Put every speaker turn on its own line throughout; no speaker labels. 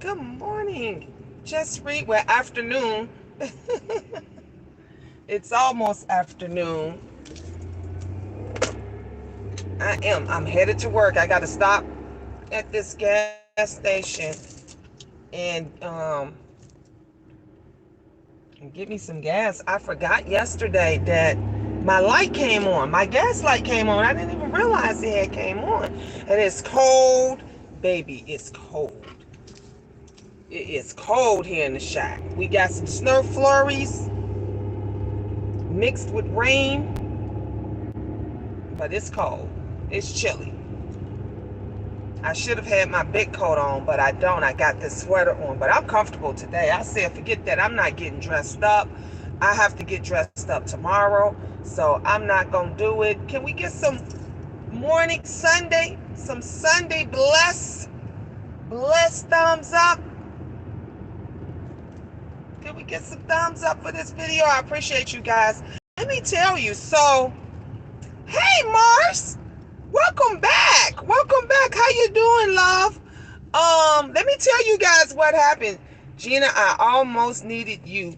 Good morning. Just read, well, afternoon. It's almost afternoon. I'm headed to work. I got to stop at this gas station and get me some gas. I forgot yesterday that my light came on. My gas light came on. I didn't even realize it had came on. And it's cold, baby. It's cold. It is cold here in the shack. We got some snow flurries mixed with rain, but it's cold. It's chilly. I should have had my big coat on, but I don't. I got this sweater on, but I'm comfortable today. I said, forget that. I'm not getting dressed up. I have to get dressed up tomorrow, so I'm not going to do it. Can we get some morning Sunday, some Sunday bless thumbs up? Can we get some thumbs up for this video? I appreciate you guys. Let me tell you, so, hey Mars, welcome back. Welcome back. How you doing, love? Let me tell you guys what happened. Gina, I almost needed you.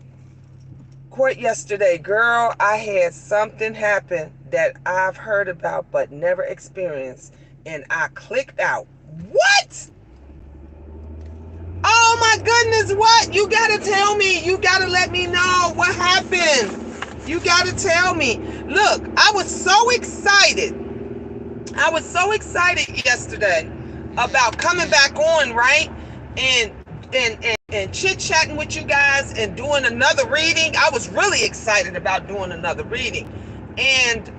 Court yesterday, girl, I had something happen that I've heard about but never experienced, and I clicked out. What? Oh my goodness, what? You gotta tell me. You gotta let me know what happened. You gotta tell me. Look, I was so excited. I was so excited yesterday about coming back on, right? And chit-chatting with you guys and doing another reading. I was really excited about doing another reading. And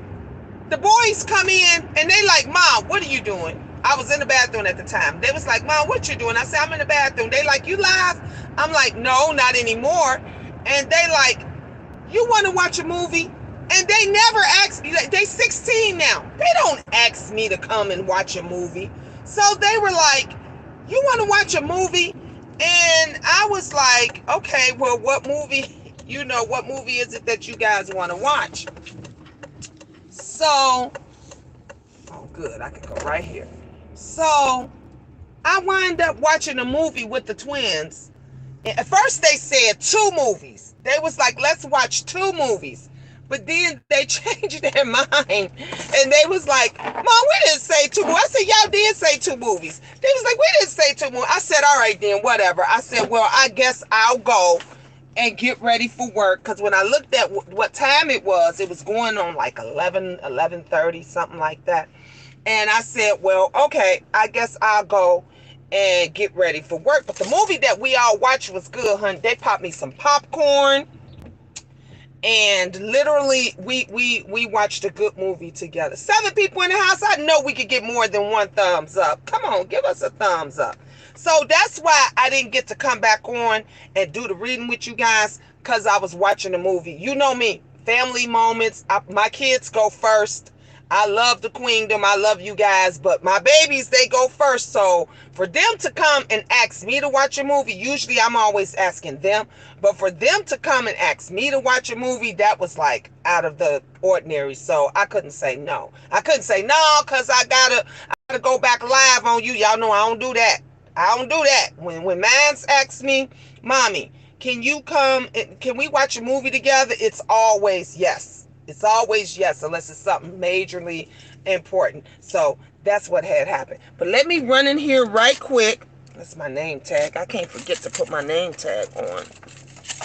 the boys come in and they like, Mom, what are you doing? I was in the bathroom at the time. They was like, Mom, what you doing? I said, I'm in the bathroom. They like, you live? I'm like, no, not anymore. And they like, you want to watch a movie? And they never ask me. They 16 now. They don't ask me to come and watch a movie. So they were like, you want to watch a movie? And I was like, okay, well, what movie? What movie is it that you guys want to watch? So, oh, good. I can go right here. So, I wind up watching a movie with the twins. At first, they said 2 movies. They was like, let's watch 2 movies. But then they changed their mind. And they was like, Mom, we didn't say 2 movies. I said, y'all did say 2 movies. They was like, we didn't say 2 movies. I said, all right, then, whatever. I said, well, I guess I'll go and get ready for work. Because when I looked at what time it was going on like 11:30, something like that. And I said, well, okay, I guess I'll go and get ready for work. But the movie that we all watched was good, honey. They popped me some popcorn. And literally, we watched a good movie together. 7 people in the house. I know we could get more than 1 thumbs up. Come on, give us a thumbs up. So that's why I didn't get to come back on and do the reading with you guys, because I was watching the movie. You know me, family moments. My kids go first. I love the queendom. I love you guys, but my babies, they go first. So for them to come and ask me to watch a movie, usually I'm always asking them, but for them to come and ask me to watch a movie, that was like out of the ordinary. So I couldn't say no. I couldn't say no, because I gotta go back live on you. Y'all know I don't do that. I don't do that. When mans asks me, Mommy, can you come? Can we watch a movie together? It's always yes. It's always yes, unless it's something majorly important. So that's what had happened. But let me run in here right quick. That's my name tag. I can't forget to put my name tag on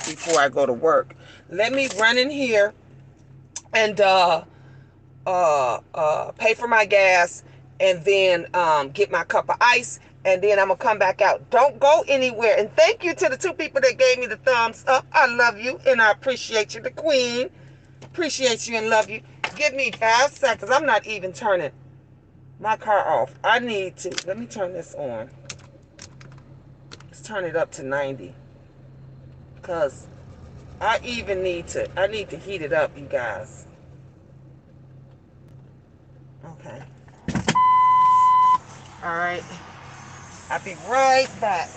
before I go to work. Let me run in here and pay for my gas, and then get my cup of ice, and then I'm gonna come back out. Don't go anywhere. And thank you to the 2 people that gave me the thumbs up. I love you and I appreciate you, the queen. Appreciate you and love you. Give me 5 seconds. I'm not even turning my car off. I need to. Let me turn this on. Let's turn it up to 90. Because I need to heat it up, you guys. Okay. All right. I'll be right back.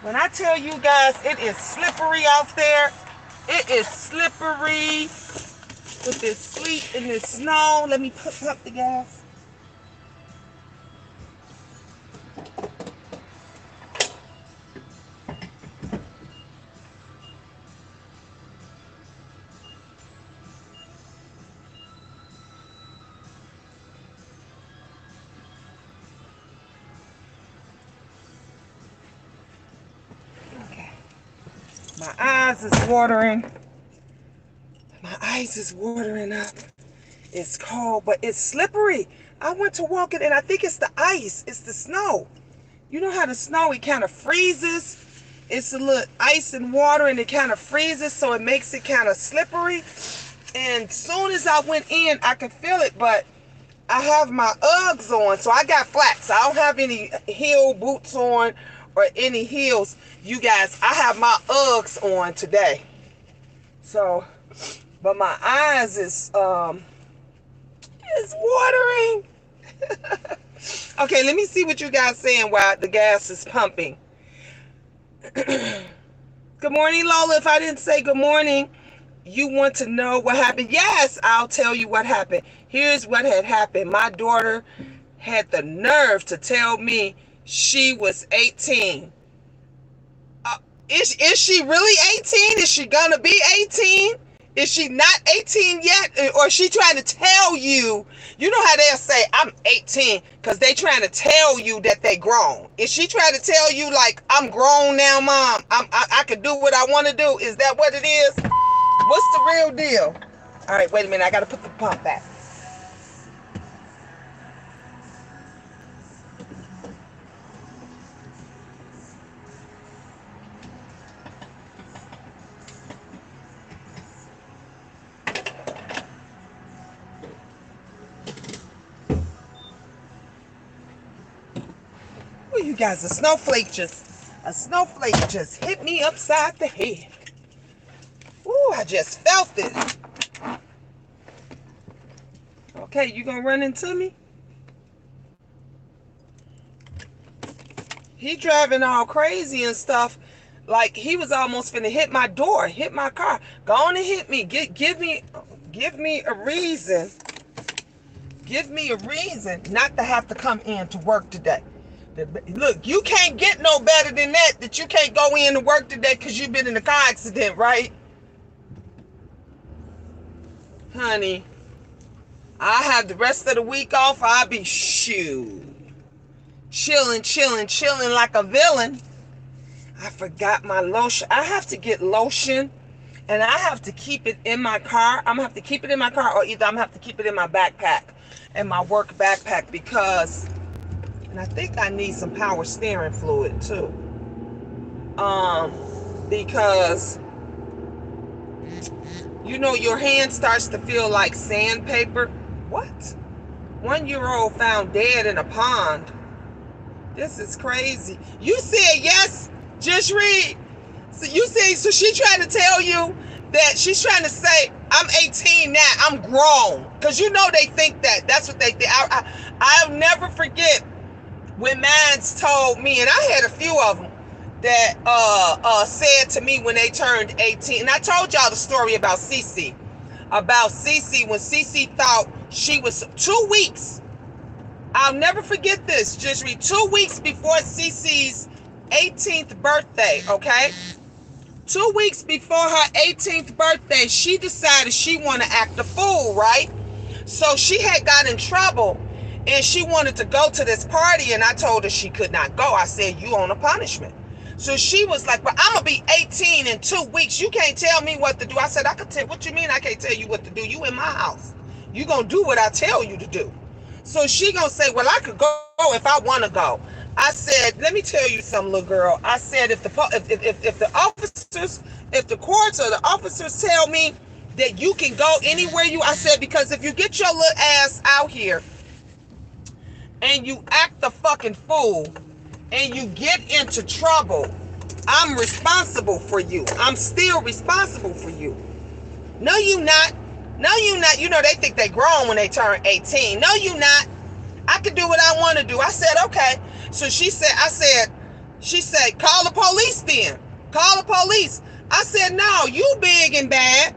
When I tell you guys, it is slippery out there. It is slippery with this sleet and this snow. Let me put up the gas. Okay. My eyes is watering. My eyes is watering up. It's cold, but it's slippery. I went to walk it, and I think it's the ice. It's the snow. You know how the snow, it kind of freezes. It's a little ice and water, and it kind of freezes, so it makes it kind of slippery. And soon as I went in, I could feel it, but I have my Uggs on, so I got flats. I don't have any heel boots on or any heels. You guys, I have my Uggs on today. So, but my eyes is watering. Okay, let me see what you guys saying while the gas is pumping. Good morning, Lola. If I didn't say good morning, you want to know what happened? Yes, I'll tell you what happened. Here's what had happened. My daughter had the nerve to tell me she was 18. Is she really 18? Is she gonna be 18? Is she not 18 yet? Or is she trying to tell you? You know how they'll say, I'm 18, because they trying to tell you that they grown. Is she trying to tell you, like, I'm grown now, Mom? I can do what I want to do? Is that what it is? What's the real deal? All right, wait a minute. I got to put the pump back. Oh, you guys, a snowflake just hit me upside the head. Ooh, I just felt it. Okay, you gonna run into me? He driving all crazy and stuff. Like he was almost finna hit my door, hit my car. Go on and hit me. Give me a reason. Give me a reason not to have to come in to work today. Look, you can't get no better than that you can't go in to work today because you've been in a car accident, right? Honey, I have the rest of the week off. I'll be chilling like a villain. I forgot my lotion. I have to get lotion, and I have to keep it in my car. I'm going to have to keep it in my car, or either I'm going to have to keep it in my backpack, in my work backpack, because, and I think I need some power steering fluid too. Because, you know, your hand starts to feel like sandpaper. What? 1-year-old found dead in a pond. This is crazy. You said yes, just read. So you say, so she trying to tell you that she's trying to say, I'm 18 now, I'm grown. Because you know they think that. That's what they think. I'll never forget when mans told me, and I had a few of them, that said to me when they turned 18. And I told y'all the story about Cece. About Cece, when Cece thought she was 2 weeks. I'll never forget this. Just read 2 weeks before Cece's 18th birthday, okay? 2 weeks before her 18th birthday, she decided she wanted to act a fool, right? So she had got in trouble, and she wanted to go to this party, and I told her she could not go. I said, you on a punishment. So she was like, well, I'm going to be 18 in 2 weeks. You can't tell me what to do. I said, I could tell. What you mean I can't tell you what to do? You in my house. You going to do what I tell you to do. So she going to say, well, I could go if I want to go. I said, let me tell you something, little girl. I said, if the courts or the officers tell me that you can go anywhere I said, because if you get your little ass out here and you act the fucking fool and you get into trouble, I'm responsible for you. I'm still responsible for you. No, you not. No, you not. You know, they think they grown when they turn 18. No, you not. I can do what I want to do. I said, okay. So I said, She said, call the police then. Call the police. I said, no, you big and bad.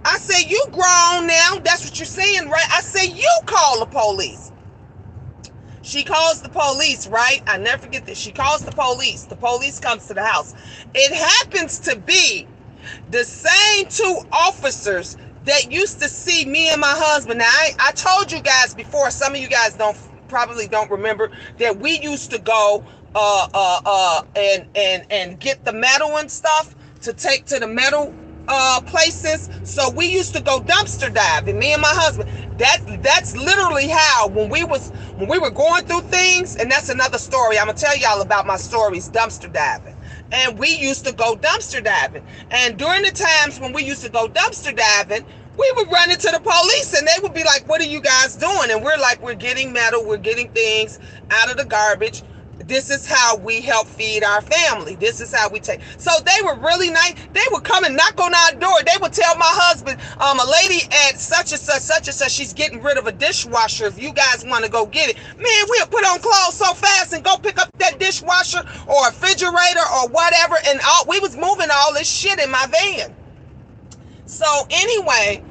I said, you grown now. That's what you're saying, right? I said, you call the police. She calls the police, right? I never forget this. She calls the police. The police comes to the house. It happens to be the same two officers that used to see me and my husband. Now, I told you guys before, some of you guys probably don't remember, that we used to go and get the metal and stuff to take to the metal places. So we used to go dumpster diving, me and my husband. That's literally how, when we were going through things, and that's another story. I'm gonna tell y'all about my stories, dumpster diving. And we used to go dumpster diving. And during the times when we used to go dumpster diving, we would run into the police and they would be like, what are you guys doing? And we're like, we're getting metal, we're getting things out of the garbage. This is how we help feed our family. This is how we take. So they were really nice. They would come and knock on our door. They would tell my husband, a lady at such and such, she's getting rid of a dishwasher. If you guys want to go get it. Man, we'll put on clothes so fast and go pick up that dishwasher or refrigerator or whatever. And we was moving all this shit in my van. So anyway,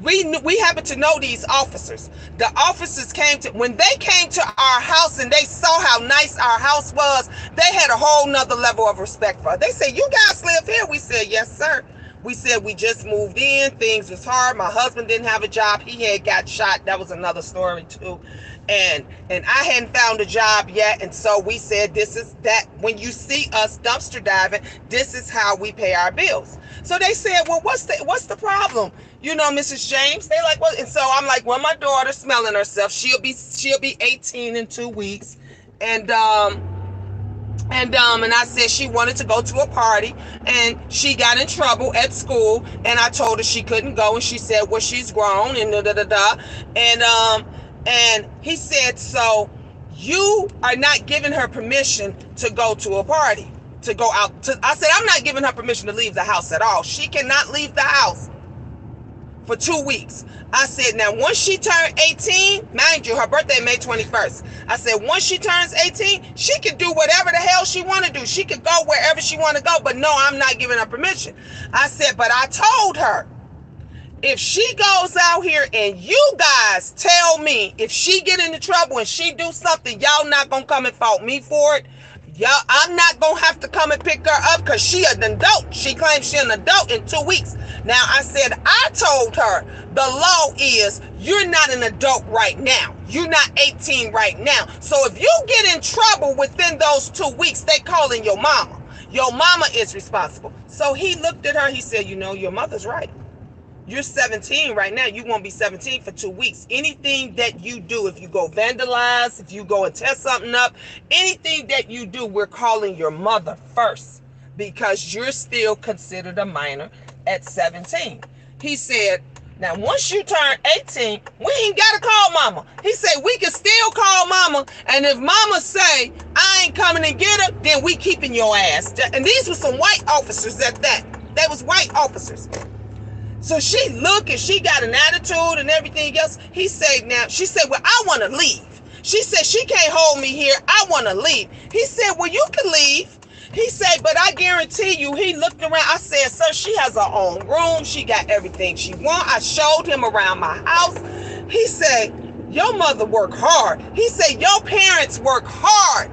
we happened to know these officers. The officers when they came to our house and they saw how nice our house was, they had a whole nother level of respect for us. They said, you guys live here? We said, yes, sir. We said, we just moved in. Things was hard. My husband didn't have a job. He had got shot. That was another story too. And I hadn't found a job yet. And so we said, this is that. When you see us dumpster diving, this is how we pay our bills. So they said, well, what's the problem? You know, Mrs. James. They like, well, and so I'm like, well, my daughter's smelling herself. She'll be 18 in 2 weeks. And I said she wanted to go to a party and she got in trouble at school and I told her she couldn't go and she said, well, she's grown and and he said, so you are not giving her permission to go to a party, to go out to. I said, I'm not giving her permission to leave the house at all. She cannot leave the house for 2 weeks. I said, now once she turned 18, mind you, her birthday May 21st. I said, once she turns 18, she can do whatever the hell she want to do. She could go wherever she want to go, but no, I'm not giving her permission. I said, but I told her, if she goes out here and you guys tell me if she get into trouble and she do something, y'all not gonna come and fault me for it. I'm not gonna have to come and pick her up because she an adult. She claims she an adult in 2 weeks. Now I said, I told her the law is you're not an adult right now. You're not 18 right now. So if you get in trouble within those 2 weeks, they calling your mama. Your mama is responsible. So he looked at her, he said, you know, your mother's right. You're 17 right now. You won't be 17 for 2 weeks. Anything that you do, if you go vandalize, if you go and tear something up, anything that you do, we're calling your mother first because you're still considered a minor at 17. He said, now once you turn 18, we ain't got to call mama. He said, we can still call mama. And if mama say, I ain't coming to get her, then we keeping your ass. And these were some white officers at that. They was white officers. So she looked and she got an attitude and everything else. She said, well, I want to leave. She said, she can't hold me here. I want to leave. He said, well, you can leave. He said, but I guarantee you, he looked around. I said, sir, she has her own room. She got everything she wants. I showed him around my house. He said, your mother worked hard. He said, your parents work hard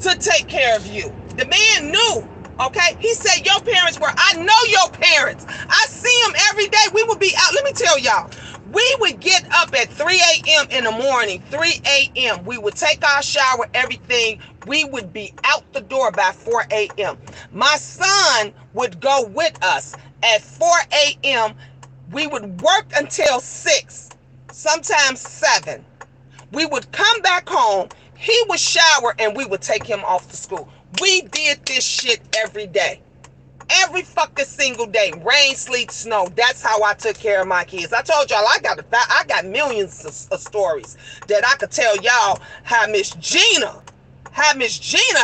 to take care of you. The man knew. Okay, he said your parents were. I know your parents. I see them every day. We would be out. Let me tell y'all, we would get up at 3 a.m. in the morning. 3 a.m. We would take our shower, everything. We would be out the door by 4 a.m. My son would go with us at 4 a.m. We would work until 6, sometimes 7. We would come back home. He would shower and we would take him off to school. We did this shit every day. Every fucking single day. Rain, sleet, snow. That's how I took care of my kids. I told y'all I got millions of stories that I could tell y'all how Miss Gina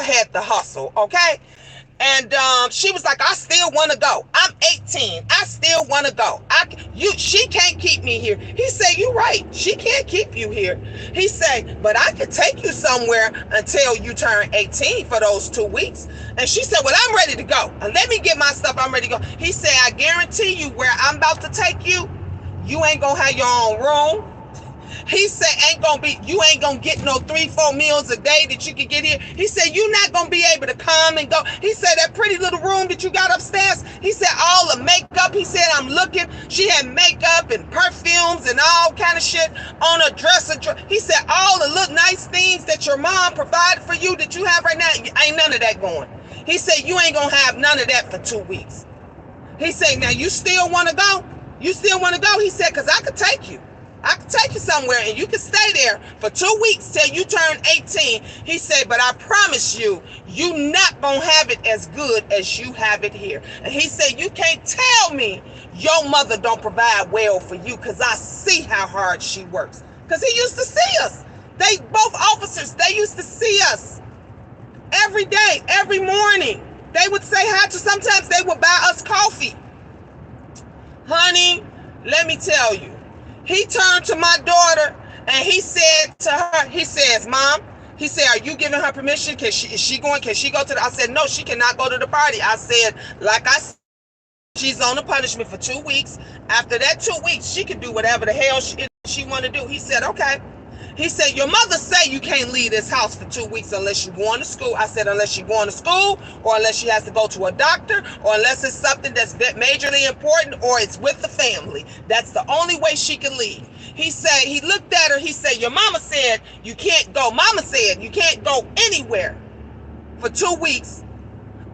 had the hustle, okay? And she was like, I still want to go. I'm 18. I still want to go. She can't keep me me here. He said, you're right. She can't keep you here. He said, but I could take you somewhere until you turn 18 for those 2 weeks. And she said, well, I'm ready to go. And let me get my stuff. I'm ready to go. He said, I guarantee you where I'm about to take you, you ain't going to have your own room. He said, you ain't gonna get no 3-4 meals a day that you can get here. He said, you're not gonna be able to come and go. He said, that pretty little room that you got upstairs, he said, all the makeup, he said, I'm looking, she had makeup and perfumes and all kind of shit on a dresser. He said, all the little nice things that your mom provided for you that you have right now, ain't none of that going. He said, you ain't gonna have none of that for 2 weeks. He said, now you still wanna go? You still wanna go? He said, cause I could take you. I can take you somewhere and you can stay there for 2 weeks till you turn 18. He said, but I promise you, you not gonna have it as good as you have it here. And he said, you can't tell me your mother don't provide well for you, because I see how hard she works. Because he used to see us. They both officers, they used to see us every day, every morning. They would say hi to, sometimes they would buy us coffee. Honey, let me tell you. He turned to my daughter and he said to her, he says, Mom, he said, are you giving her permission? Can she go to the, I said, no, she cannot go to the party. I said, like I said, she's on the punishment for 2 weeks. After that 2 weeks, she can do whatever the hell she want to do. He said, okay. He said, your mother say you can't leave this house for 2 weeks unless you're going to school. I said, unless you're going to school, or unless she has to go to a doctor, or unless it's something that's majorly important, or it's with the family. That's the only way she can leave. He said, he looked at her, he said, your mama said you can't go. Mama said you can't go anywhere for 2 weeks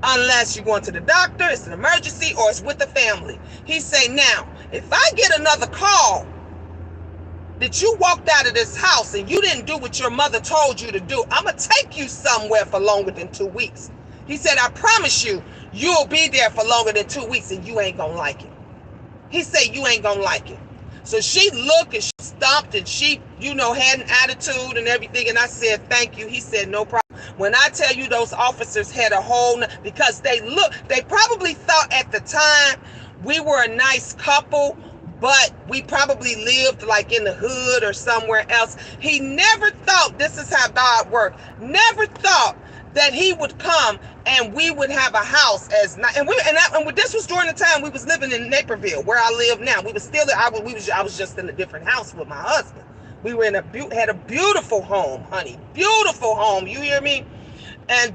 unless you're going to the doctor, it's an emergency, or it's with the family. He said, now, if I get another call that you walked out of this house and you didn't do what your mother told you to do, I'm going to take you somewhere for longer than 2 weeks. He said, I promise you, you'll be there for longer than 2 weeks and you ain't going to like it. He said, you ain't going to like it. So she looked and she stomped and she, had an attitude and everything. And I said, thank you. He said, no problem. When I tell you those officers had a whole, because they probably thought at the time we were a nice couple, but we probably lived like in the hood or somewhere else. He never thought, this is how God worked, never thought that he would come and we would have a house as nice. And this was during the time we was living in Naperville, where I live now. We was still, I was just in a different house with my husband. We were had a beautiful home, honey, beautiful home. You hear me? And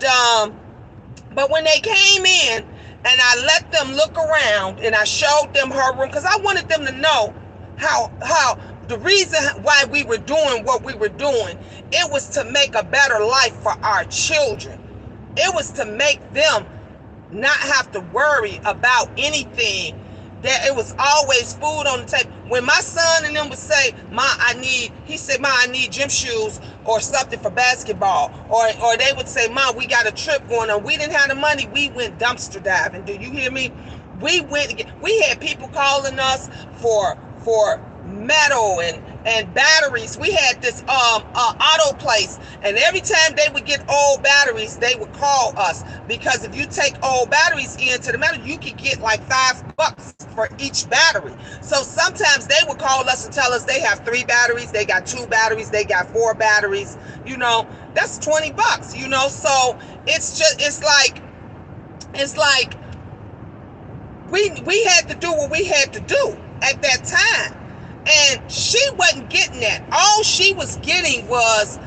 but when they came in, and I let them look around and I showed them her room, because I wanted them to know how the reason why we were doing what we were doing, it was to make a better life for our children. It was to make them not have to worry about anything, that it was always food on the table. When my son and them would say, I need gym shoes or something for basketball, or they would say, Mom, we got a trip going on. We didn't have the money. We went dumpster diving. Do you hear me? We had people calling us for metal and batteries. We had this auto place, and every time they would get old batteries, they would call us, because if you take old batteries into the metal, you could get like $5 for each battery. So sometimes they would call us and tell us they have 3 batteries, they got 2 batteries, they got 4 batteries. That's $20. So it's like we had to do what we had to do at that time. And she wasn't getting that. All she was getting was,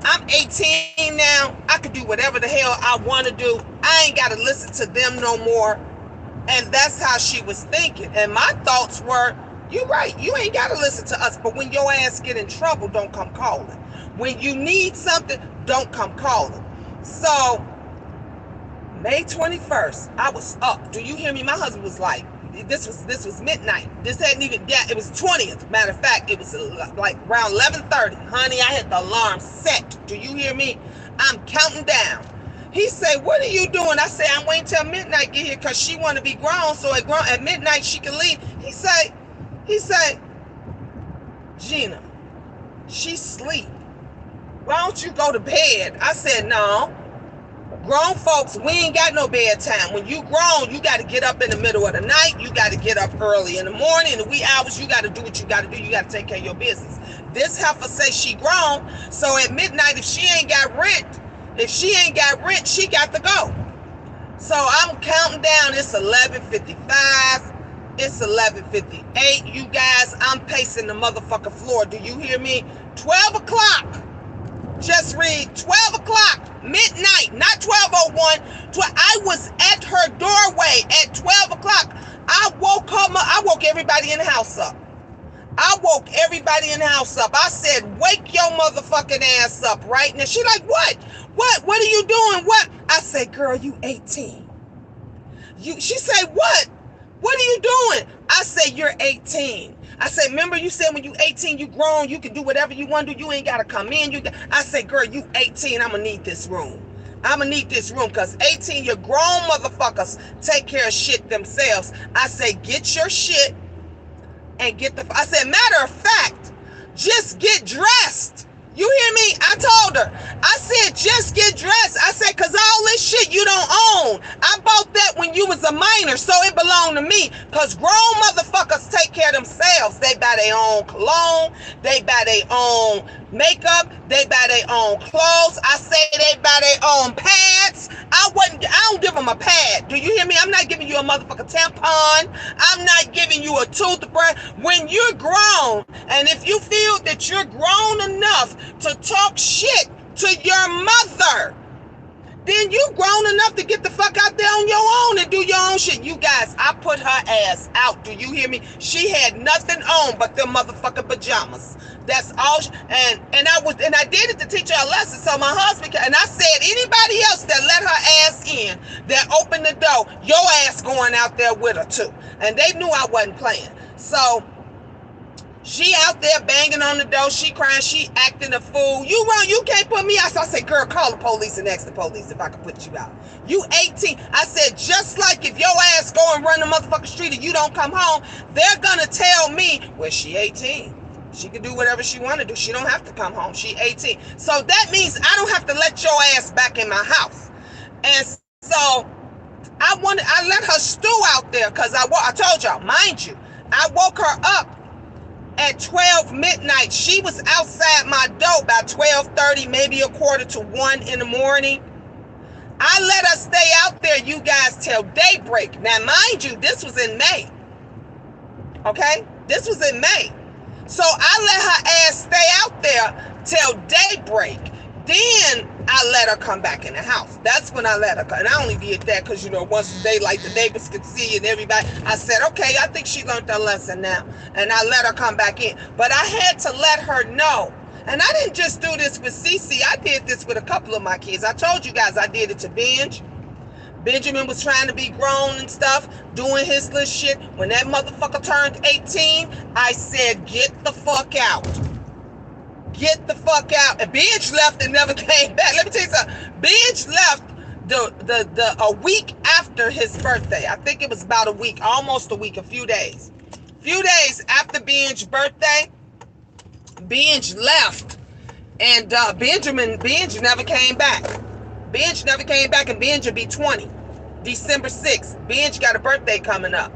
I'm 18 now. I could do whatever the hell I want to do. I ain't got to listen to them no more. And that's how she was thinking. And my thoughts were, you're right. You ain't got to listen to us. But when your ass get in trouble, don't come calling. When you need something, don't come calling. So May 21st, I was up. Do you hear me? My husband was like, this was midnight. This hadn't even, it was 20th. Matter of fact, it was like around 11:30. Honey, I had the alarm set. Do you hear me? I'm counting down. He said, what are you doing? I said, I'm waiting till midnight to get here, because she want to be grown, so at midnight she can leave. He said, Gina, she's asleep. Why don't you go to bed? I said, no. Grown folks, we ain't got no bedtime. When you grown, you got to get up in the middle of the night. You got to get up early in the morning. In the wee hours, you got to do what you got to do. You got to take care of your business. This heifer say she grown, so at midnight, if she ain't got rent, she got to go. So I'm counting down. It's 11:55. It's 11:58. You guys, I'm pacing the motherfucking floor. Do you hear me? 12 o'clock. Just read 12 o'clock, midnight, not 12:01. I was at her doorway at 12 o'clock. I woke everybody in the house up. I said, wake your motherfucking ass up right now. She like, what? What are you doing? What? I said, girl, you 18. She said, what? What are you doing? I said, you're 18. I said, remember you said when you 18, you grown, you can do whatever you want to do. You ain't got to come in. I said, girl, you 18. I'm going to need this room. Because 18, you grown motherfuckers take care of shit themselves. I say, get your shit and I said, matter of fact, just get dressed. You hear me? I told her. I said, just get dressed. I said, because all this shit you don't own. I bought that when you was a minor, so it belonged to me. Because grown motherfuckers take care of themselves. They buy their own cologne. They buy their own makeup. They buy their own clothes. I say they buy their own pads. I don't give them a pad. Do you hear me? I'm not giving you a motherfucking tampon. I'm not giving you a toothbrush. When you're grown, and if you feel that you're grown enough to talk shit to your mother, then you grown enough to get the fuck out there on your own and do your own shit. You guys, I put her ass out. Do you hear me? She had nothing on but them motherfucking pajamas. That's all. And I did it to teach her a lesson. So my husband, and I said, anybody else that let her ass in, that opened the door, your ass going out there with her too. And they knew I wasn't playing. So she out there banging on the door. She crying. She acting a fool. You can't put me out. So I said, girl, call the police and ask the police if I can put you out. You 18. I said, just like if your ass go and run the motherfucking street and you don't come home, they're going to tell me, well, she 18. She can do whatever she want to do. She don't have to come home. She 18. So that means I don't have to let your ass back in my house. And so I let her stew out there because I told y'all, mind you, I woke her up at 12 midnight. She was outside my door by 12:30, maybe 12:45 in the morning. I let her stay out there, you guys, till daybreak. Now, mind you, this was in May. Okay? This was in May. So I let her ass stay out there till daybreak. Then I let her come back in the house. That's when I let her come. And I only did that because, once the daylight, the neighbors could see and everybody. I said, okay, I think she learned her lesson now. And I let her come back in. But I had to let her know. And I didn't just do this with Cece. I did this with a couple of my kids. I told you guys I did it to Benj. Benjamin was trying to be grown and stuff, doing his little shit. When that motherfucker turned 18, I said, get the fuck out. Get the fuck out. And Benj left and never came back. Let me tell you something. Benj left a week after his birthday. I think it was about a week, almost a week, a few days. Few days after Benj's birthday, Benj left. And Benj never came back. Benj never came back, and Benj will be 20 December 6th. Benj got a birthday coming up.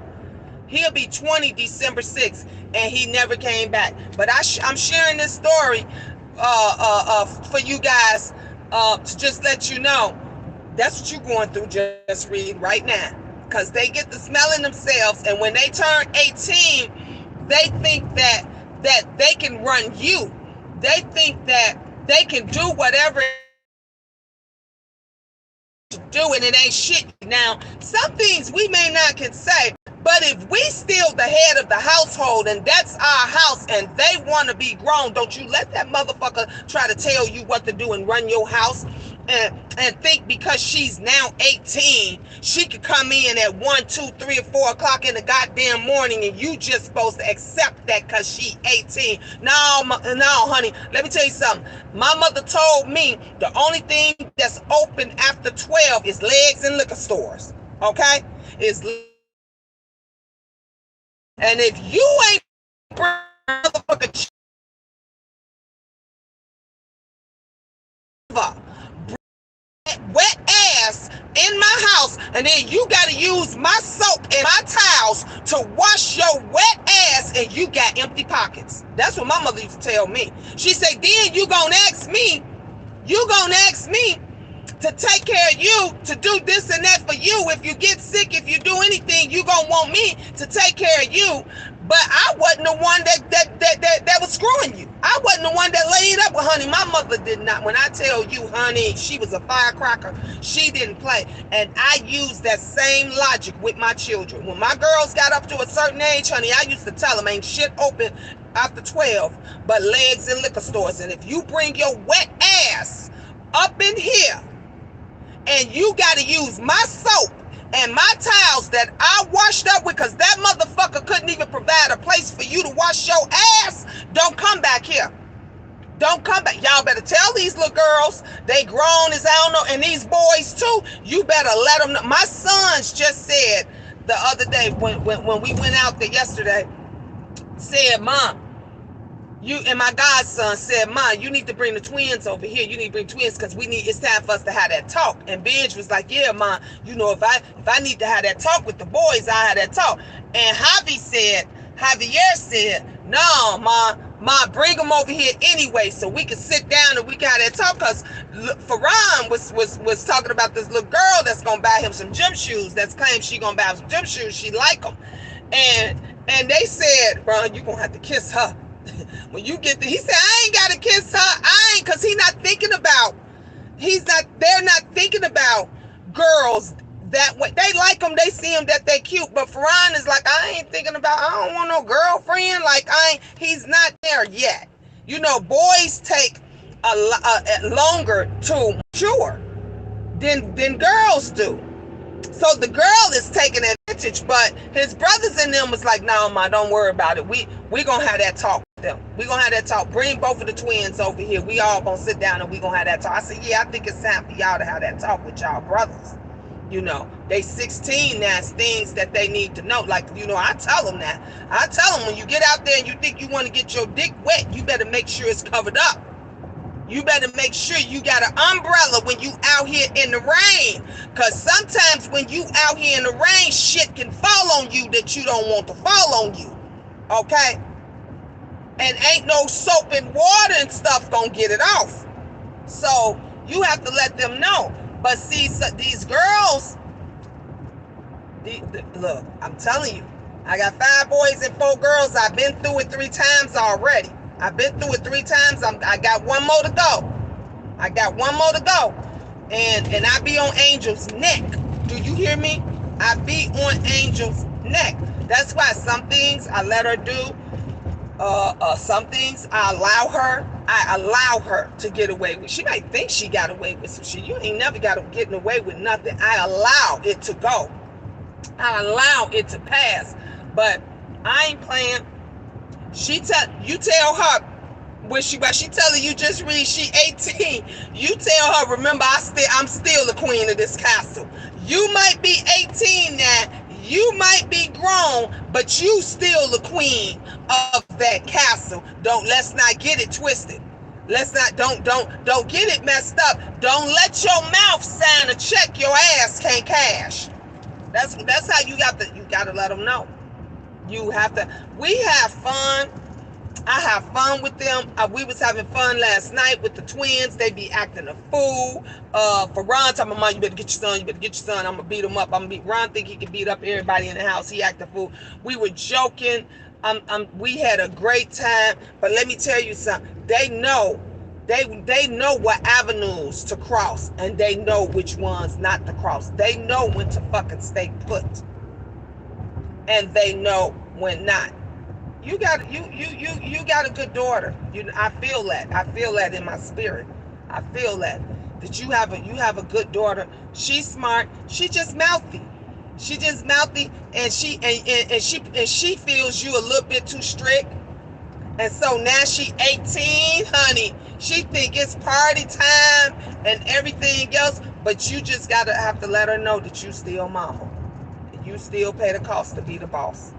He'll be 20 December 6th, and he never came back. But I'm sharing this story for you guys to just let you know that's what you're going through. Just read right now, because they get to smelling themselves, and when they turn 18, they think that they can run you. They think that they can do whatever do, and it ain't shit. Now, some things we may not can say, but if we still the head of the household and that's our house and they want to be grown, don't you let that motherfucker try to tell you what to do and run your house and think because she's now 18, she could come in at 1, 2, 3, or 4 o'clock in the goddamn morning and you just supposed to accept that because she 18. No, honey, let me tell you something. My mother told me the only thing that's open after 12 is legs and liquor stores. Okay? And if you ain't motherfucker wet And then you got to use my soap and my towels to wash your wet ass, and you got empty pockets. That's what my mother used to tell me. She said, then you gonna ask me to take care of you, to do this and that for you. If you get sick, if you do anything, you gonna want me to take care of you. But I wasn't the one that was screwing you. I wasn't the one that laid up with honey. My mother did not. When I tell you, honey, she was a firecracker. She didn't play. And I used that same logic with my children. When my girls got up to a certain age, honey, I used to tell them, ain't shit open after 12 but legs in liquor stores. And if you bring your wet ass up in here and you got to use my soap and my towels that I washed up with, because that motherfucker couldn't even provide a place for you to wash your ass, don't come back here. Don't come back. Y'all better tell these little girls, they grown as I don't know, and these boys too, you better let them know. My sons just said the other day when we went out there yesterday, said, Mom, you and my godson said, Mom, you need to bring the twins over here. You need to bring twins because it's time for us to have that talk. And Benj was like, yeah, Mom, you know, if I need to have that talk with the boys, I have that talk. And Javier said, no, Mom, bring them over here anyway so we can sit down and we can have that talk. Because Farron was talking about this little girl that's going to buy him some gym shoes, that's claimed she going to buy him some gym shoes. She like them. And they said, bro, you going to have to kiss her. When you get there, he said, I ain't gotta kiss her. Because they're not thinking about girls that way. They like them, they see them that they cute, but Farron is like, I don't want no girlfriend. Like, he's not there yet. You know, boys take a longer to mature than girls do. So the girl is taking advantage, but his brothers and them was like, no, Ma, don't worry about it. We gonna have that talk with them. We gonna have that talk. Bring both of the twins over here. We all gonna sit down and we gonna have that talk. I said, yeah, I think it's time for y'all to have that talk with y'all brothers. You know, they 16 now, it's things that they need to know. Like, you know, I tell them that. I tell them, when you get out there and you think you want to get your dick wet, you better make sure it's covered up. You better make sure you got an umbrella when you out here in the rain. Because sometimes when you out here in the rain, shit can fall on you that you don't want to fall on you. Okay? And ain't no soap and water and stuff gonna get it off. So you have to let them know. But see, so these girls, look, I'm telling you, I got 5 boys and 4 girls. I've been through it 3 times already. I've been through it 3 times. I got 1 more to go. And I be on Angel's neck. Do you hear me? I be on Angel's neck. That's why some things I let her do. Some things I allow her to get away with. She might think she got away with some shit. You ain't never getting away with nothing. I allow it to go. I allow it to pass. But I ain't playing. You tell her when she telling you just read, she 18. You tell her, remember, I'm still the queen of this castle. You might be 18 now. You might be grown, but you still the queen of that castle. Let's not get it twisted. Don't get it messed up. Don't let your mouth sign a check your ass can't cash. That's how you got to let them know. You have to. We have fun. I have fun with them. We was having fun last night with the twins. They be acting a fool. For Ron, talking about, Mom, you better get your son. I'm gonna beat him up. Ron think he can beat up everybody in the house. He act a fool. We were joking. We had a great time. But let me tell you something. They know what avenues to cross, and they know which ones not to cross. They know when to fucking stay put, and they know when not. You got a good daughter. I feel that in my spirit. I feel that you have a good daughter. She's smart. She just mouthy. And she feels you a little bit too strict. And so now she 18, honey. She think it's party time and everything else. But you just have to let her know that you still mama. You still pay the cost to be the boss.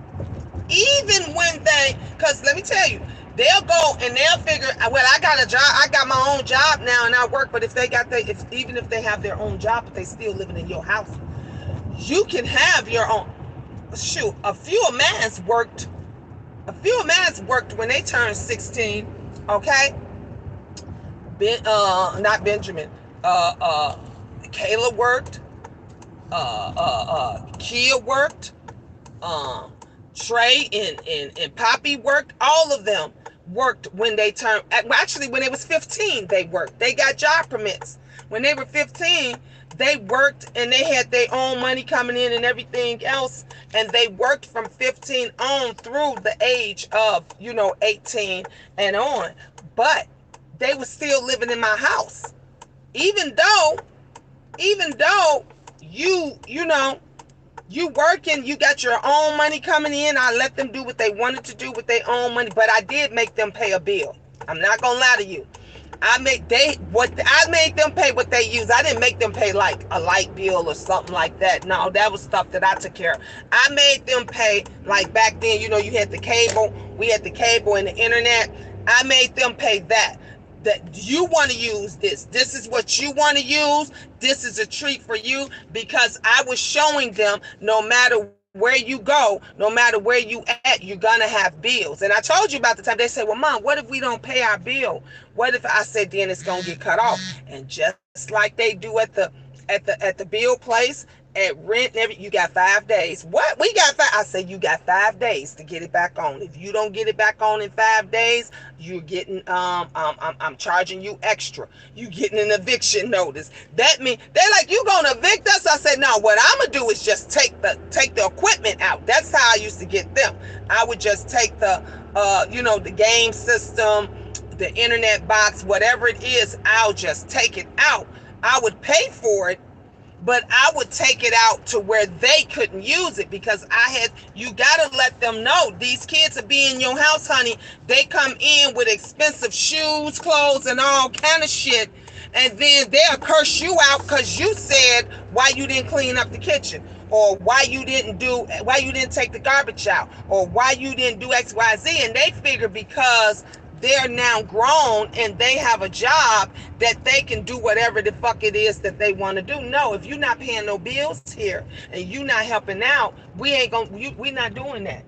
Even when because let me tell you, they'll go and they'll figure, well, I got a job, I got my own job now and I work, but even if they have their own job, but they still living in your house, You can have your own. Shoot, a few of mines worked when they turned 16. Okay, not Benjamin. Uh, uh, Kayla worked. Kia worked. Um, Trey and Poppy worked. All of them worked when they turned. Actually, when they was 15, they worked. They got job permits. When they were 15, they worked and they had their own money coming in and everything else. And they worked from 15 on through the age of 18 and on. But they were still living in my house, even though you know you working, you got your own money coming in. I let them do what they wanted to do with their own money, but I did make them pay a bill. I'm not gonna lie to you. I made them pay what they use. I didn't make them pay like a light bill or something like that. No, that was stuff that I took care of. I made them pay like back then. You had the cable. We had the cable and the internet. I made them pay that. That you want to use this. This is what you want to use. This is a treat for you, because I was showing them no matter where you go, no matter where you at, you're gonna have bills. And I told you about the time they say, well, Mom, what if we don't pay our bill? What if I said then it's gonna get cut off? And just like they do at the bill place, at rent and everything, you got 5 days. What? We got five. I said you got 5 days to get it back on. If you don't get it back on in 5 days, you're getting I'm charging you extra. You getting an eviction notice. That means they're like, you gonna evict us? I said, no, what I'm gonna do is just take the equipment out. That's how I used to get them. I would just take the game system, the internet box, whatever it is, I'll just take it out. I would pay for it, but I would take it out to where they couldn't use it, because you gotta let them know these kids will be in your house, honey. They come in with expensive shoes, clothes, and all kind of shit, and then they'll curse you out because you said why you didn't clean up the kitchen, or why you didn't take the garbage out, or why you didn't do XYZ, and they figure because they're now grown and they have a job that they can do whatever the fuck it is that they want to do. No, if you're not paying no bills here and you not helping out, we not doing that.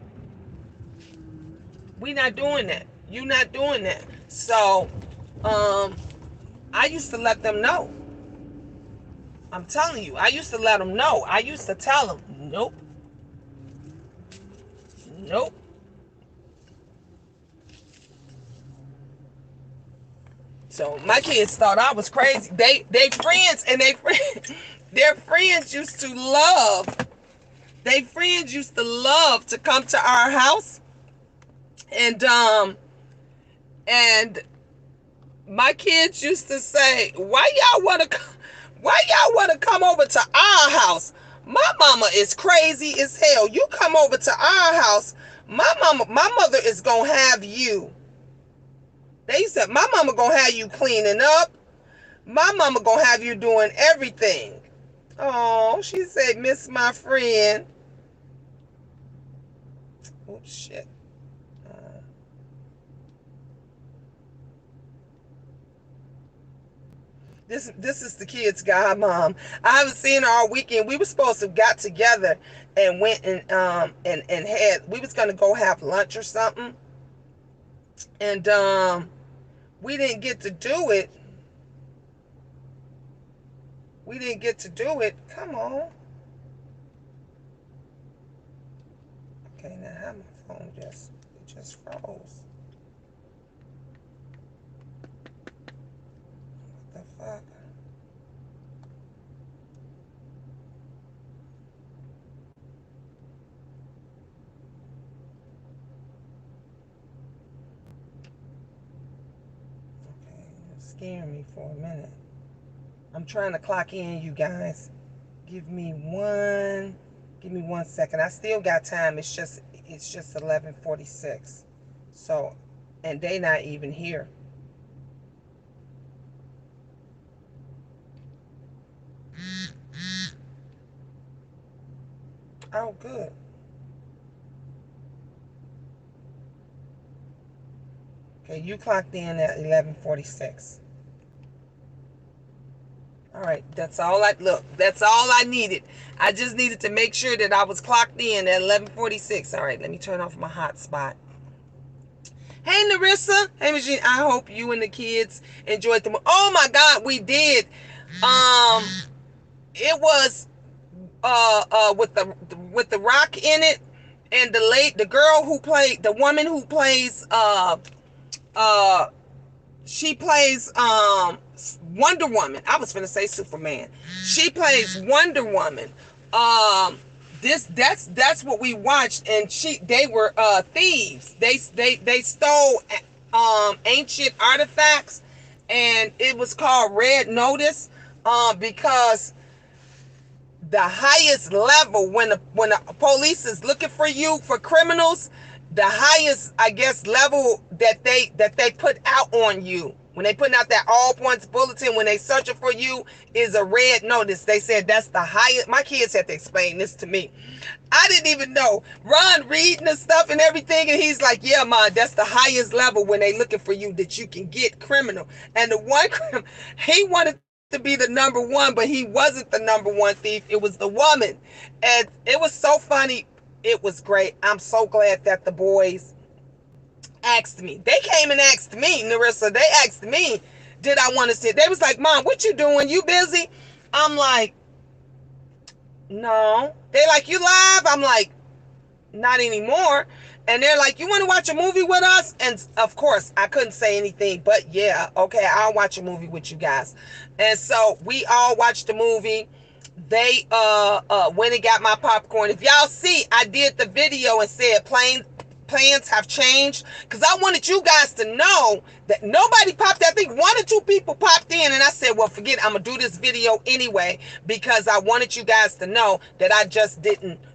We not doing that. You not doing that. So, I used to let them know. I'm telling you, I used to let them know. I used to tell them, nope, nope. So my kids thought I was crazy. They friends and their friends used to love. They friends used to love to come to our house, and and my kids used to say, why y'all want to come over to our house? My mama is crazy as hell. You come over to our house, my mother is gonna have you. They said my mama gonna have you cleaning up. My mama gonna have you doing everything. Oh, she said, miss my friend. Oh shit. This is the kids' godmom. I haven't seen her all weekend. We were supposed to have got together and went and had, we was gonna go have lunch or something, and we didn't get to do it. We didn't get to do it. Come on. Okay, now how my phone just froze. What the fuck? Okay, it scared me for a minute. I'm trying to clock in, you guys. Give me one second. I still got time. It's just 11:46. So, and they not even here. Oh, good. Okay, you clocked in at 11:46. All right, that's all I look. That's all I needed. I just needed to make sure that I was clocked in at 11:46. All right, let me turn off my hotspot. Hey, Narissa. Hey, Regine. I hope you and the kids enjoyed the. Oh my God, we did. Um, it was with the Rock in it, and the girl who played the woman who plays uh she plays Wonder Woman. I was gonna say Superman. She plays Wonder Woman. Um that's what we watched, and they were thieves. They stole ancient artifacts, and it was called Red Notice because the highest level when the police is looking for you for criminals, the highest, I guess, level that they put out on you when they putting out that all points bulletin when they searching for you is a red notice. They said that's the highest. My kids had to explain this to me. I didn't even know. Ron reading the stuff and everything, and he's like, yeah, Mom, that's the highest level when they looking for you that you can get criminal. And the one he wanted to be the number one, but he wasn't the number one thief. It was the woman. And it was so funny. It was great. I'm so glad that the boys asked me. They came and asked me, Narissa. They asked me, did I want to sit? They was like, Mom, what you doing? You busy? I'm like, no. They like, you live? I'm like, not anymore. And they're like, you want to watch a movie with us? And of course, I couldn't say anything, but yeah, okay, I'll watch a movie with you guys. And so we all watched the movie. They went and got my popcorn. If y'all see, I did the video and said plans have changed, because I wanted you guys to know that nobody popped. I think one or two people popped in, and I said, well, forget it. I'm gonna do this video anyway, because I wanted you guys to know that I just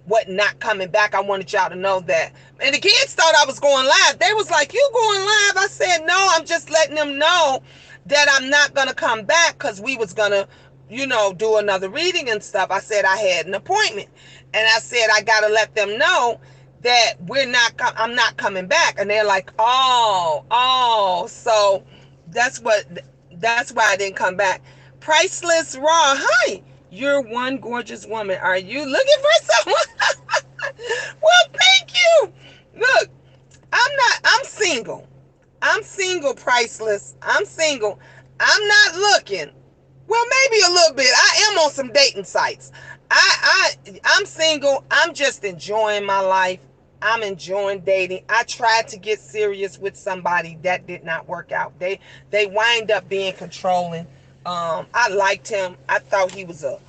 wasn't not coming back. I wanted y'all to know that. And the kids thought I was going live. They was like, you going live? I said, no, I'm just letting them know that I'm not gonna come back, because we was gonna do another reading and stuff. I said I had an appointment, and I said I gotta let them know that I'm not coming back. And they're like, oh, so that's why I didn't come back. Priceless Raw, hi, you're one gorgeous woman. Are you looking for someone? Well, thank you. Look, I'm single. I'm single, Priceless. I'm single. I'm not looking. Well, maybe a little bit. I am on some dating sites. I'm single. I'm just enjoying my life. I'm enjoying dating. I tried to get serious with somebody that did not work out. They wind up being controlling. I liked him. I thought he was a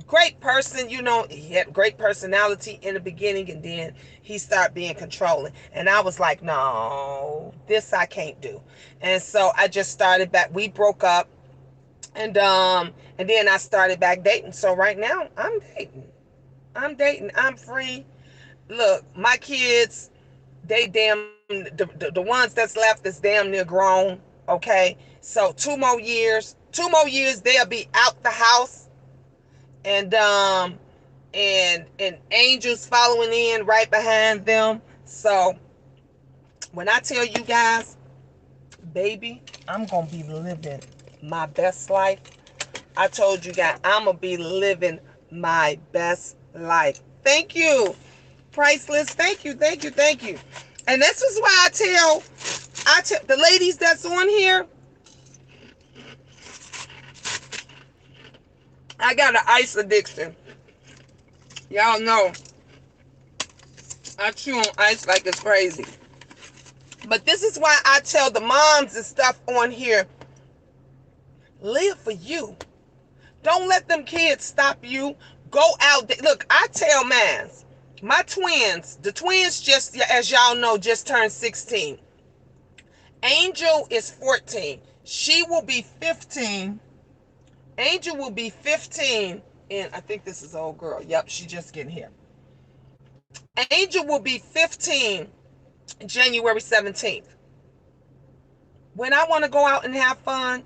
great person. He had great personality in the beginning, and then he started being controlling. And I was like, no, this I can't do. And so I just started back. We broke up, and then I started back dating. So right now I'm dating. I'm free. Look, my kids, they the ones that's left is damn near grown. Okay, so 2 more years, they'll be out the house, and angels following in right behind them. So when I tell you guys, baby, I'm gonna be living my best life. I told you guys, I'm gonna be living my best life. Thank you, Priceless. Thank you. And this is why I tell the ladies that's on here, I got an ice addiction. Y'all know I chew on ice like it's crazy. But this is why I tell the moms and stuff on here, live for you. Don't let them kids stop you. Go out there. Look, I tell my twins, the twins just, as y'all know, just turned 16. Angel is 14. She will be 15. Angel will be 15 in, I think this is old girl. Yep, she just getting here. Angel will be 15 January 17th. When I want to go out and have fun,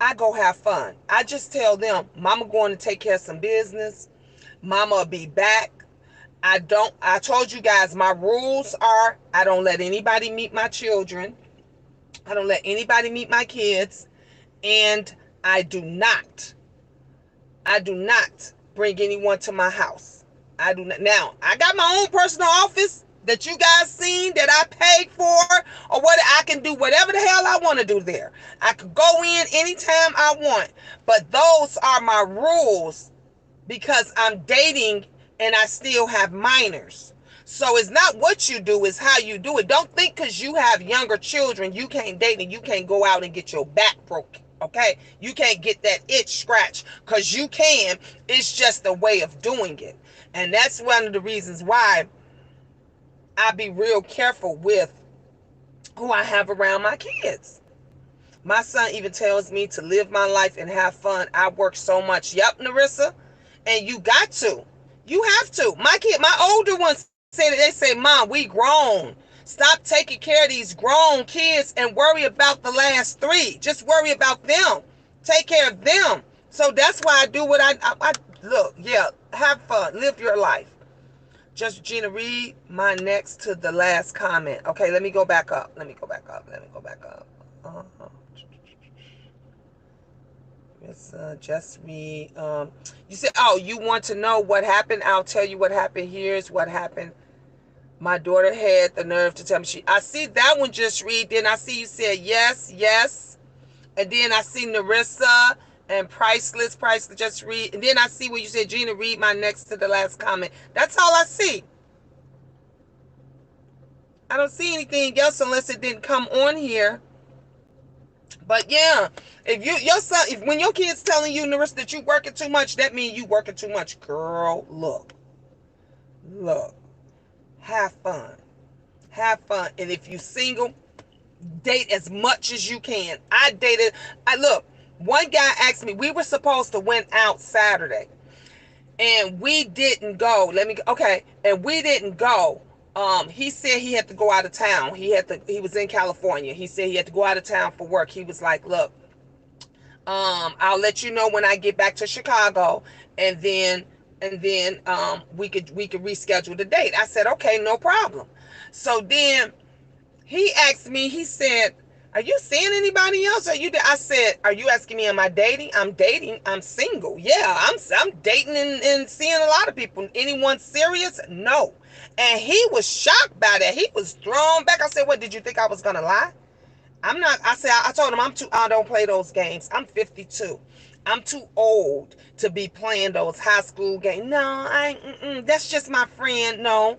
I go have fun. I just tell them, Mama going to take care of some business. Mama will be back. I told you guys, my rules are, I don't let anybody meet my children. I don't let anybody meet my kids. And I do not. I do not bring anyone to my house. I do not. Now, I got my own personal office that you guys seen that I paid for, or what I can do whatever the hell I want to do there. I could go in anytime I want. But those are my rules because I'm dating and I still have minors. So it's not what you do, it's how you do it. Don't think because you have younger children, you can't date and you can't go out and get your back broken. Okay? You can't get that itch scratched because you can. It's just a way of doing it. And that's one of the reasons why I be real careful with who I have around my kids. My son even tells me to live my life and have fun. I work so much. Yep, Narissa. And you got to. You have to. My older ones say that they say, Mom, we grown. Stop taking care of these grown kids and worry about the last three. Just worry about them. Take care of them. So that's why I do what I look, yeah, have fun. Live your life. Just Gina, read my next to the last comment. Okay, let me go back up. Uh-huh. Just read. You said, oh, you want to know what happened? I'll tell you what happened. Here's what happened. My daughter had the nerve to tell me I see that one, just read. Then I see you said yes, yes. And then I see Narissa and priceless, just read. And then I see where you said, Gina, read my next to the last comment. That's all I see. I don't see anything else unless it didn't come on here. But yeah, if your son, when your kid's telling you, Narissa, that you working too much, that means you working too much. Girl, look, have fun. And if you single, date as much as you can. Look, one guy asked me, we were supposed to went out Saturday and we didn't go. And we didn't go. He said he had to go out of town. He was in California. He said he had to go out of town for work. He was like, look, I'll let you know when I get back to Chicago, and then we could reschedule the date. I said, okay, no problem. So then he asked me, he said, are you seeing anybody else? I said, are you asking me, am I dating? I'm dating. I'm single. Yeah, I'm dating and seeing a lot of people. Anyone serious? No. And he was shocked by that. He was thrown back. I said, what, did you think I was going to lie? I'm not. I told him I don't play those games. I'm 52. I'm too old to be playing those high school games. No, that's just my friend. No,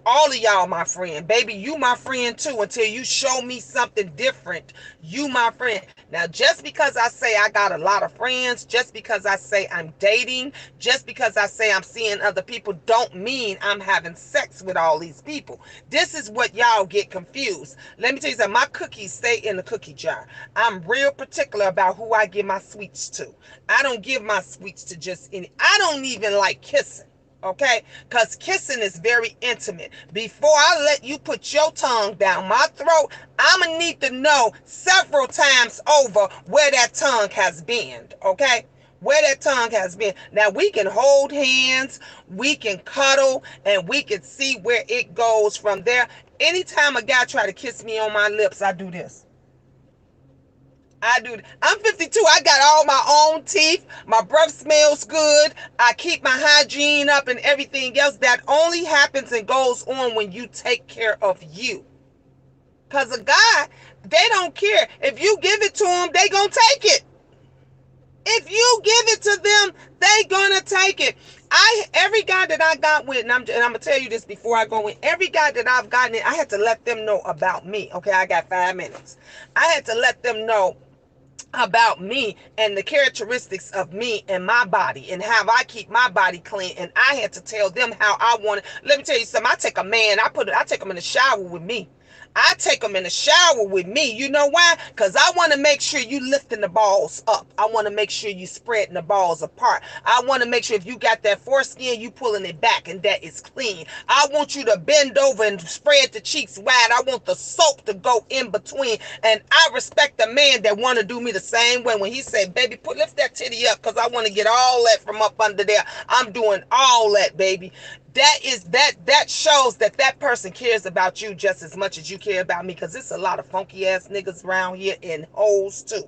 all of y'all my friend. Baby, you my friend too until you show me something different. You my friend. Now, just because I say I got a lot of friends, just because I say I'm dating, just because I say I'm seeing other people, don't mean I'm having sex with all these people. This is what y'all get confused. Let me tell you something. My cookies stay in the cookie jar. I'm real particular about who I give my sweets to. I don't give my sweets to just any. I don't even like kissing. Okay, because kissing is very intimate. Before I let you put your tongue down my throat, I'm gonna need to know several times over where that tongue has been. Okay, where that tongue has been. Now we can hold hands, we can cuddle, and we can see where it goes from there. Anytime a guy try to kiss me on my lips, I do this. I'm 52. I got all my own teeth. My breath smells good. I keep my hygiene up and everything else. That only happens and goes on when you take care of you. Because a guy, they don't care. If you give it to them, they going to take it. If you give it to them, they going to take it. Every guy that I got with, and I'm going to tell you this before I go in, every guy that I've gotten in, I had to let them know about me. Okay, I got 5 minutes. I had to let them know about me and the characteristics of me and my body and how I keep my body clean. And I had to tell them how I want it. Let me tell you something. I take a man, I take him in the shower with me. I take them in the shower with me. You know why? Because I want to make sure you lifting the balls up. I want to make sure you spreading the balls apart. I want to make sure if you got that foreskin, you pulling it back and that is clean. I want you to bend over and spread the cheeks wide. I want the soap to go in between. And I respect the man that want to do me the same way. When he said, baby, lift that titty up because I want to get all that from up under there. I'm doing all that, baby. That shows that person cares about you just as much as you care about me, because it's a lot of funky ass niggas around here and hoes too.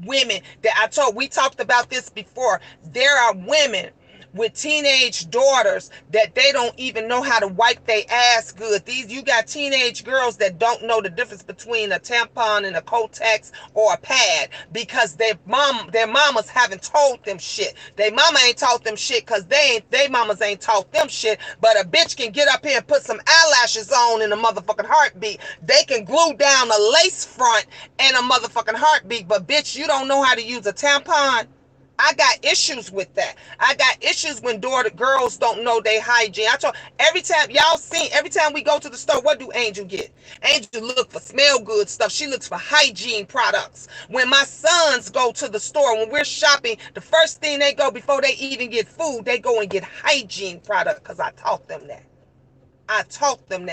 Women that we talked about this before. There are women with teenage daughters that they don't even know how to wipe their ass good. You got teenage girls that don't know the difference between a tampon and a Kotex or a pad because their mamas haven't told them shit. Their mama ain't taught them shit because they mamas ain't taught them shit. But a bitch can get up here and put some eyelashes on in a motherfucking heartbeat. They can glue down a lace front in a motherfucking heartbeat. But bitch, you don't know how to use a tampon. I got issues with that. I got issues when girls don't know their hygiene. I told every time we go to the store, what do Angel get? Angel look for smell good stuff. She looks for hygiene products. When my sons go to the store, when we're shopping, the first thing they go before they even get food, they go and get hygiene product because I taught them that. I taught them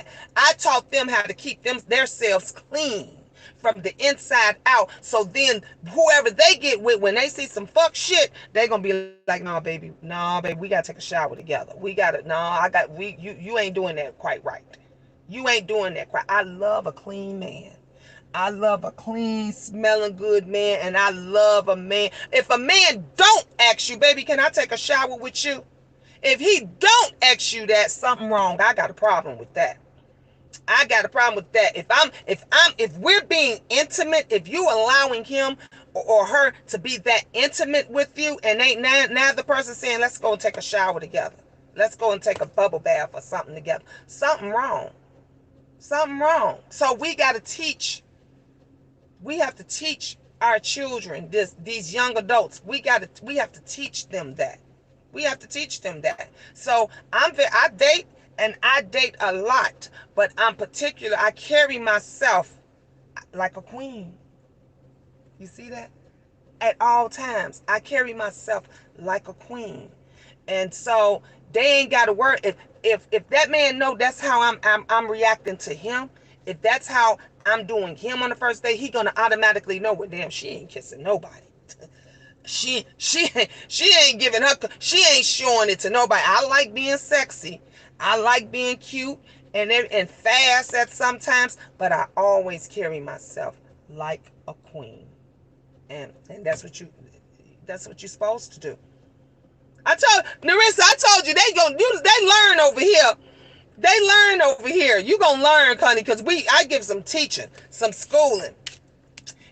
how to keep their selves clean from the inside out. So then whoever they get with, when they see some fuck shit, they gonna be like, no, baby, we gotta take a shower together. You ain't doing that quite right. You ain't doing that quite. I love a clean man. I love a clean, smelling good man, and I love a man. If a man don't ask you, baby, can I take a shower with you? If he don't ask you that, something wrong. I got a problem with that. I got a problem with that. If we're being intimate, if you allowing him or her to be that intimate with you, and ain't now the person saying, let's go and take a shower together. Let's go and take a bubble bath or something together. Something wrong. Something wrong. So we have to teach our children, these young adults. We have to teach them that. We have to teach them that. So I date a lot, but I'm particular. I carry myself like a queen. You see that? At all times, I carry myself like a queen. And so they ain't got to worry. If that man know that's how I'm reacting to him, if that's how I'm doing him on the first day, he gonna automatically know, well, damn, she ain't kissing nobody. She ain't giving her, she ain't showing it to nobody. I like being sexy. I like being cute and fast at sometimes, but I always carry myself like a queen. And that's what you're supposed to do. Narissa, I told you they learn over here. They learn over here. You gonna learn, honey, because I give some teaching, some schooling.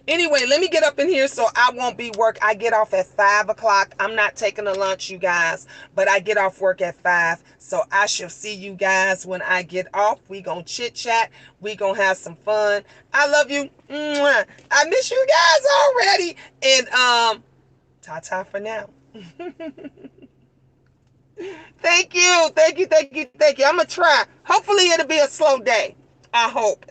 Anyway, let me get up in here so I won't be work. I get off at 5 o'clock. I'm not taking a lunch, you guys, but I get off work at 5. So I shall see you guys when I get off. We gonna chit chat. We gonna have some fun. I love you. Mwah. I miss you guys already. And ta-ta for now. Thank you. I'm gonna try. Hopefully it'll be a slow day. I hope.